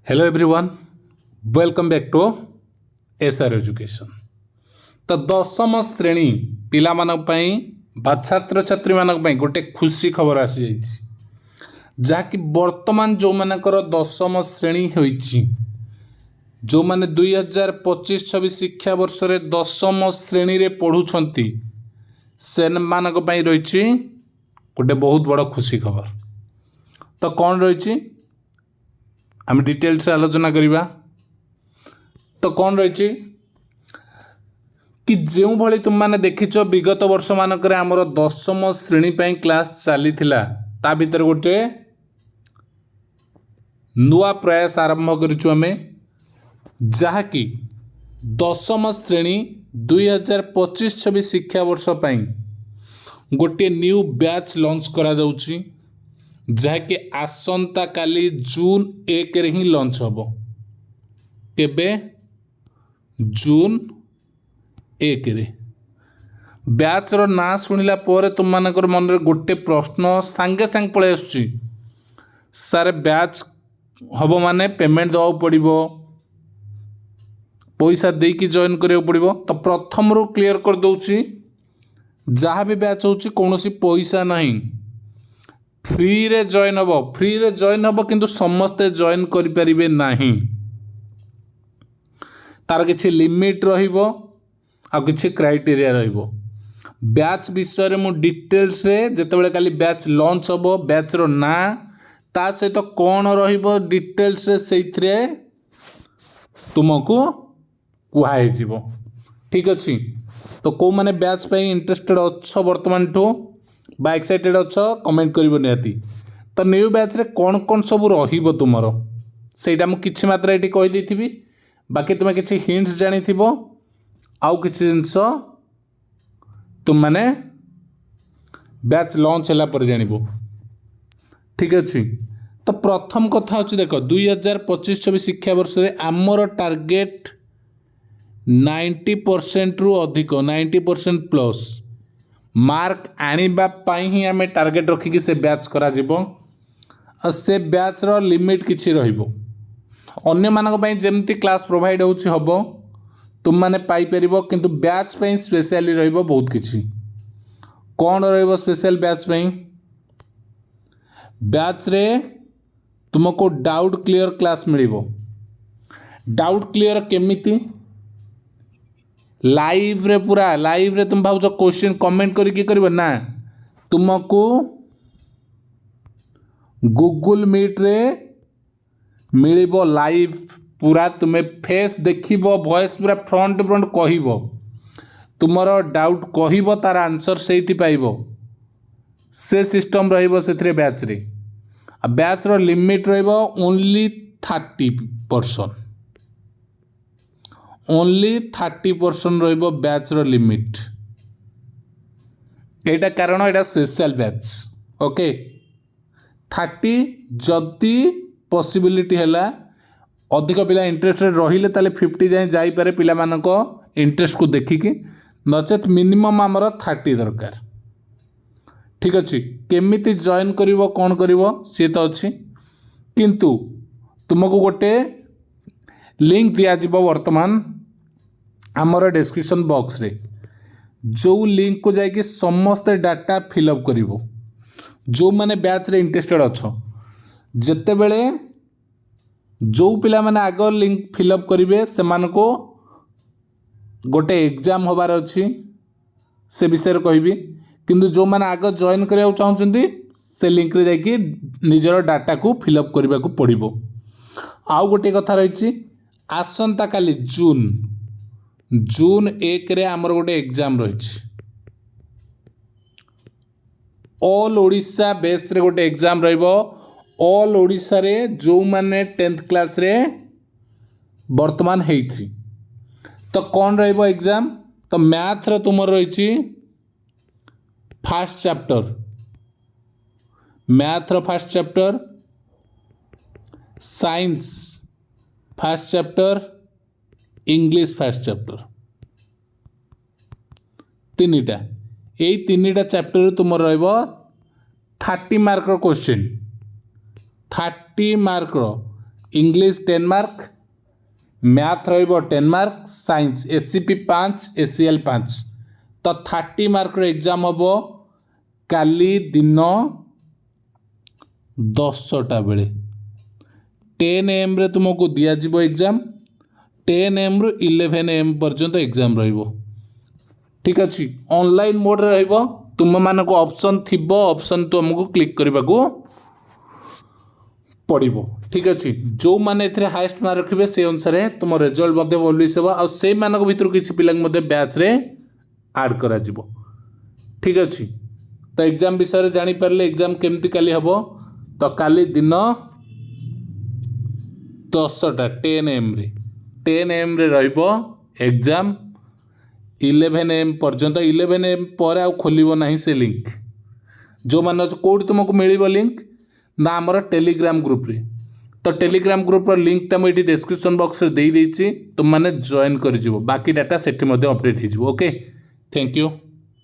Hello everyone, welcome back to SR education. तो दशम श्रेणी पिला बा छात्र छात्री गोटे खुशी खबर आसी जाइए जहाँकि वर्तमान जो मानकर दशम श्रेणी होइछि जो माने 2025-26 शिक्षा वर्ष रे दशम श्रेणी रे पढ़ुछंती से मानक पई रहिछि गोटे बहुत बड़ खुशी खबर। तो कौन रही आम डिटेल्स आलोचना करिबा। तो कौन रही कि जो भली तुम माने देखिछ विगत वर्ष मानक आमर दशम श्रेणी पे क्लास चली ता भीतर गोटे नुआ प्रयास आरंभ करिछु आमे जहाँकि दशम श्रेणी 2025-26 शिक्षा वर्ष पे गोटे न्यू बैच लॉन्च करा जाउछि जहाँकि आसंता काली जून 1 रे ही लॉन्च होबो। केबे? जून 1 रे। बैच रो ना सुनिला पोरे तुम मानकर मन रे गोटे प्रश्न सांगे सांग पळे आसुची, सारे बैच हबो माने पेमेंट दवा पड़िबो, पैसा दे कि जॉइन करियो पड़िबो। तो प्रथम रो क्लियर कर दउची जहाँ भी बैच होची कोनोसी पैसा नहीं, फ्री रे जॉइन हबो। फ्री रे जॉइन हबो किंतु समस्ते जॉइन करि परिबे नाही, तार किछि लिमिट रहिबो आ किछि क्राइटेरिया रहिबो। बैच विषय रे मु डिटेल्स रे जेतेबेले खाली बैच लॉन्च हबो बैच रो ना ता सहित कोन रहिबो डिटेल्स रे सेइथरे तुमको कुहाई जीवो। ठीक अछि। तो को माने बैच पे इंटरेस्टेड अच्छो वर्तमान ठो बा एक्साइटेड अच्छो कमेंट करिवो निहाती। तो न्यू बैच रे कोन कोन सब रहिबो तुमरो सेटा मु किछि मात्रा एटी कहि देथिबी, बाकी तुमे किछि हिंट्स जानि थिबो आउ किछि जिंस तुम माने बैच लॉन्च होला पर जानिबो। ठीक अछि। तो प्रथम कथा अछि देखो 2025-26 शिक्षा वर्ष रे हमर टारगेट 90% रु अधिक 90% प्लस मार्क आनिबा पाई ही आमे टारगेट रखिकी से बैच करा जिवो। आ से बैच रो लिमिट किछि रहिबो। अन्य मानक पई जेमति क्लास प्रोवाइड होछि हबो तुम माने पाई परिबो, किंतु बैच पई स्पेशली रहिबो बहुत किछि। कोन रहिबो स्पेशल बैच पई? बैच रे तुमको डाउट क्लियर क्लास मिलिबो। डाउट क्लियर केमिति? लाइव रे पूरा लाइव रे तुम भाव क्वेश्चन कमेंट करके करिबो ना, तुमको गूगल मीट रे मिलिबो लाइव पूरा तुम्हें फेस देखिबो, वॉइस पूरा फ्रंट फ्रंट कहिबो, तुमरो डाउट कहिबो तार आंसर सेठी पाइबो। से सिस्टम रहिबो सेथरे बैच रे। आ बैच रो लिमिट रहिबो ओनली 30%। ओनली 30% रहिबो बैच रो लिमिट। एटा कारण एटा स्पेशल बैच। ओके 30 जदि पॉसिबिलिटी हैला अधिक पिला इंटरेस्टेड रहिले ताले 50 जाए जाई पारे पिला मानको इंटरेस्ट को देखिकी, नचेत मिनिमम हमर 30 दरकार। ठीक अछि। केमिति जॉइन करिवो कोन करिवो से तो अछि, किंतु तुमको गोटे लिंक दिया जिवो वर्तमान हमर डिस्क्रिप्शन बॉक्स रे, जो लिंक को जाके समस्त डाटा फिलअप करिवो। जो माने बैच रे इंटरेस्टेड अच्छो जेते बेले जो पिला माने आग लिंक फिलअप करिवे से मानको गोटे एग्जाम होबार अछि से विषय रे कहबी, किंतु जो माने आग जॉइन करिया चाहउचंती से लिंक रे जाके निजर डाटा को फिलअप करिबा को पड़िबो। आउ गोटे कथा रहिछि आसंता काली जून 1 रे हमर गोटे एग्जाम रहिछि। ऑल ओडिशा बेस रे गोटे एग्जाम रहिबो। ऑल ओडिशा रे जो माने 10th क्लास रे वर्तमान हेछि। तो कौन रहिबो एग्जाम? तो मैथ रे तुमर रहिछि फर्स्ट चैप्टर, मैथ रो first chapter, science first chapter, English first chapter, तीनिटा। यही तीनिटा चैप्टर तुम रहिबो 30 मार्क रो क्वेश्चन, 30 मार्क रो इंग्लिश 10 मार्क, मैथ रहिबो 10 मार्क, साइंस एससीपी 5 एसीएल 5। तो 30 मार्क एग्जाम हम काली दिन 10टा बेले 10 AM रे तुमको दिज्व एग्जाम, 10 AM रु 11 AM पर्यंत एग्जाम रहिबो। ठीक अच्छे ऑनलाइन मोड रे रहिबो, तुम मानक ऑप्शन थिबो, ऑप्शन तुमको क्लिक करने को पड़ो। ठीक अच्छे जो मैंने एथिरे हाईएस्ट मार्क रखिबे से अनुसार तुम रिजल्ट मध्य पब्लिश हो आ से मानक भितर किछि पिला मध्य बैच रे ऐड करा जिवो। ठीक अच्छे तो एग्जाम विषय जानि पारले एग्जाम केमती काली हबो, तो काली दिन 10टा 10 AM रे 10 AM रे रहिबो एग्जाम, 11 AM पर्यंत। 11 AM पर आ खोलिबो नाही से लिंक, जो मान कोड तुमको मिलिबो लिंक ना आमर टेलीग्राम ग्रुप रे। तो टेलीग्राम ग्रुप रो लिंकटा मुझे डिस्क्रिप्शन बॉक्स रे दे देछि, तुम माने जॉइन कर जिवो, बाकी डाटा सेठी मध्ये अपडेट हो जिवो। Okay thank you.